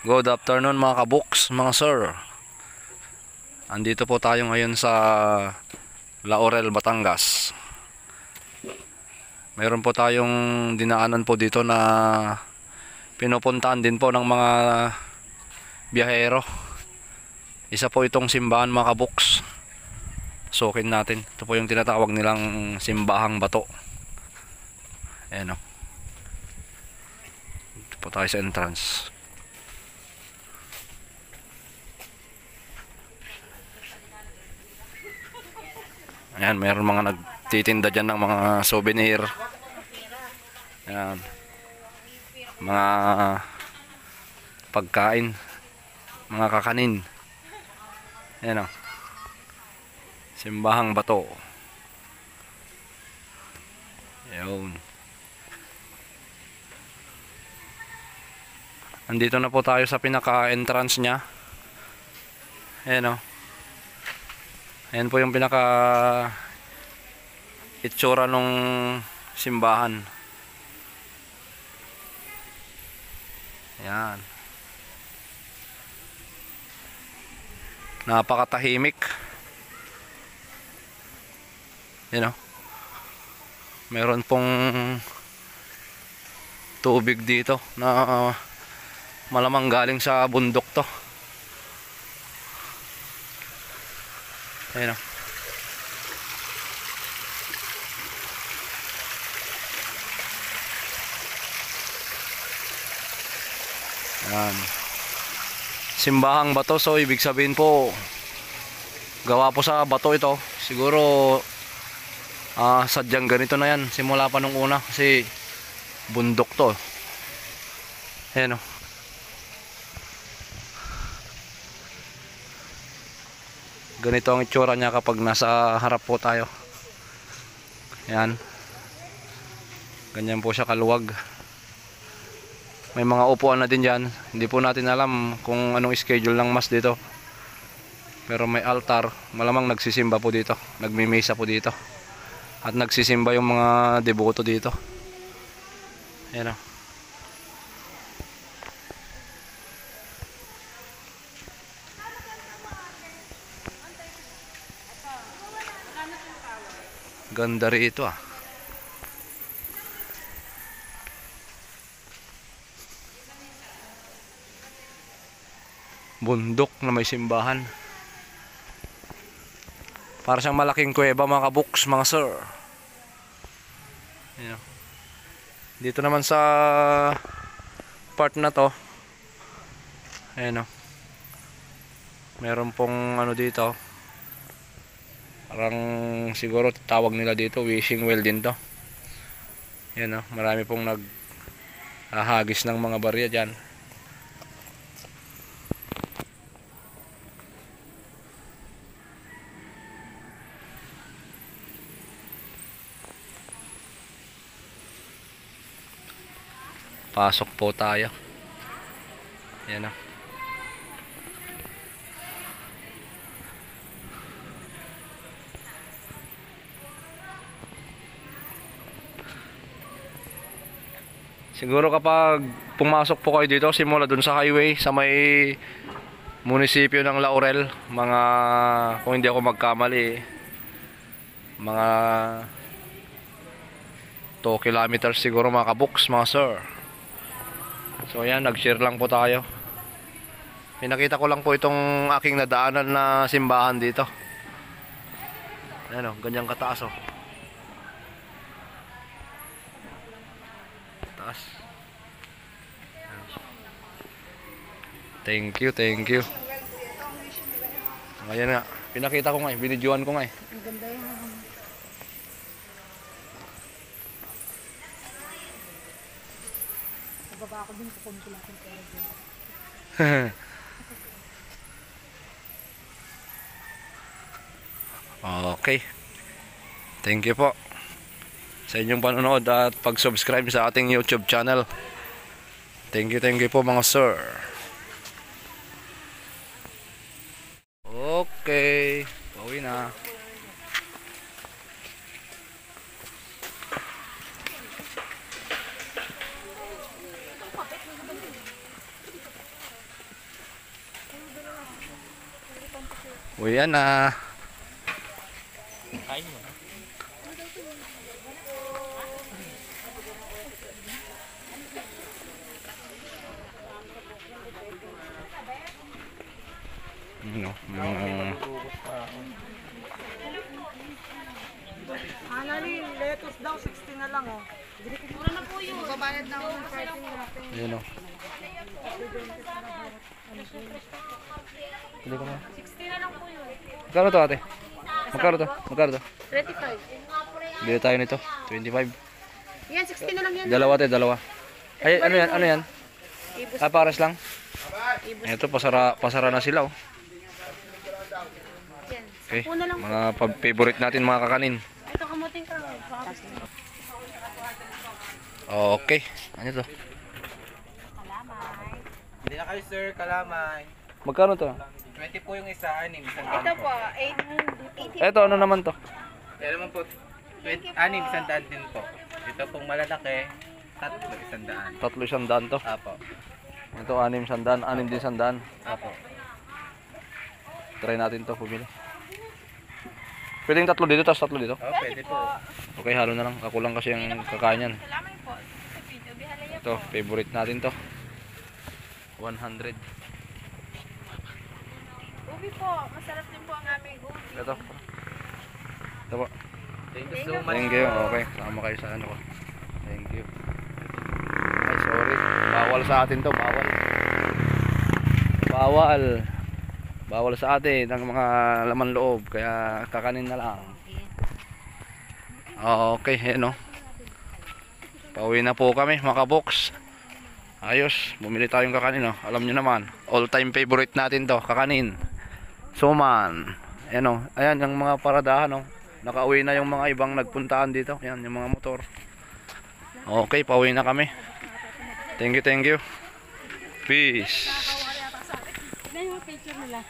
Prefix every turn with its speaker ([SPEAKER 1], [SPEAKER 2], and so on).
[SPEAKER 1] Good afternoon mga kabuks, mga sir. Andito po tayo ngayon sa Laurel, Batangas. Mayroon po tayong dinaanan po dito na pinupuntahan din po ng mga biyahero. Isa po itong simbahan mga kabuks. Sukin natin. Ito po yung tinatawag nilang simbahang bato. Ayan o. Dito po tayo sa entrance. Ayan, mayroon mga nagtitinda dyan ng mga souvenir. Ayan. Mga pagkain. Mga kakanin. Ayan o. Simbahang bato. Ayan. Andito na po tayo sa pinaka-entrance nya. Ayan o. Ayan po yung pinaka itsura nung simbahan. Ayan. Napakatahimik. Ayan o. Meron pong tubig dito na malamang galing sa bundok to. Ayan o. Ayan. Simbahang bato. So ibig sabihin po gawa po sa bato ito. Siguro sadyang ganito na yan simula pa nung una kasi bundok to. Ayan o. Ganito ang itsura niya kapag nasa harap po tayo. Ayan. Ganyan po siya kaluwag. May mga upuan na din dyan. Hindi po natin alam kung anong schedule ng mass dito. Pero may altar. Malamang nagsisimba po dito. Nagmimisa po dito. At nagsisimba yung mga deboto dito. Ayan o. Ganda rito ah. Bundok na may simbahan. Para siyang malaking kuweba mga kabuks, mga sir. Ayan. Dito naman sa part na to. Ayan o. Meron pong ano dito. Parang siguro tawag nila dito wishing well din to. Yan o, marami pong naghahagis ng mga barya dyan. Pasok po tayo. Yan o. Siguro kapag pumasok po kayo dito simula dun sa highway sa may munisipyo ng Laurel, mga kung hindi ako magkamali mga 2 kilometers siguro mga kabuks, mga sir. So ayan, nag-share lang po tayo. Pinakita ko lang po itong aking nadaanan na simbahan dito. Ayan o, ganyang kataas o. Thank you, thank you. Ayan nga, pinakita ko nga, binidyoan ko nga.
[SPEAKER 2] Ang ganda yan. Nababa ako din sa kumpilating pera dyan.
[SPEAKER 1] Okay. Thank you po sa inyong panonood at pag-subscribe sa ating YouTube channel. Thank you po mga sir. Okay, pauwi na. Uy, yan na.
[SPEAKER 3] Kain mo.
[SPEAKER 1] Ano,
[SPEAKER 2] Hanalin, lettuce daw, 60 na lang, oh. Mura na po yun. Magbabayad na ako ng 13 natin.
[SPEAKER 1] Ayan o. Hindi ko na.
[SPEAKER 2] 60 na lang po yun.
[SPEAKER 1] Magkano to ate? Magkano to? Magkano to?
[SPEAKER 2] 35.
[SPEAKER 1] Bili tayo nito. 25.
[SPEAKER 2] Yan, 60 na lang yan.
[SPEAKER 1] Dalawa te, dalawa. Ay, ano yan? Ano yan?
[SPEAKER 2] Ibus.
[SPEAKER 1] Ah, pares lang. Ito, pasara na sila oh.
[SPEAKER 2] Yan.
[SPEAKER 1] Okay.
[SPEAKER 2] Una lang.
[SPEAKER 1] Mga favorite natin mga kakanin.
[SPEAKER 2] Ito, kamuting ka.
[SPEAKER 1] Okay. Ano to?
[SPEAKER 3] Hindi na kayo sir, kalamay.
[SPEAKER 1] Magkano to?
[SPEAKER 3] 20 po yung isa, anim, isang
[SPEAKER 2] Ito
[SPEAKER 3] daan
[SPEAKER 2] po,
[SPEAKER 3] po.
[SPEAKER 2] 80.
[SPEAKER 1] Ito, ano naman to?
[SPEAKER 3] Kaya naman po, 20, anim, isang daan din po. Ito pong malalaki, tatlo, isang daan.
[SPEAKER 1] Tatlo isang daan to.
[SPEAKER 3] Apo.
[SPEAKER 1] Ito, anim sandaan. Anim din sandaan.
[SPEAKER 3] Apo.
[SPEAKER 1] Try natin to, pumili. Pwedeng tatlo dito, tapos tatlo dito.
[SPEAKER 3] Oh, pwede po.
[SPEAKER 1] Okay, halo na lang. Ako lang kasi yung kakain yan.
[SPEAKER 2] Salamat po. Sa video, bihalaya
[SPEAKER 1] Ito, favorite natin to. 100.
[SPEAKER 2] Ubi po, masarap din po ang aming ubi.
[SPEAKER 1] Ito. Ito po.
[SPEAKER 3] Thank you so much.
[SPEAKER 1] Thank you. Okay, sama kayo sa ano ko. Thank you. Ay, sorry. Bawal sa atin to, bawal. Bawal. Bawal sa atin ang mga laman loob, kaya kakanin na lang. Okay, ayan o. Pauwi na po kami, mga box. Ayos, bumili tayong kakanin o. Alam nyo naman, all time favorite natin to, kakanin. Suman. Ayan o, ayan yung mga paradahan o. Nakauwi na yung mga ibang nagpuntaan dito. Ayan, yung mga motor. Okay, pauwi na kami. Thank you, thank you. Peace.
[SPEAKER 2] Tignan yung picture nila.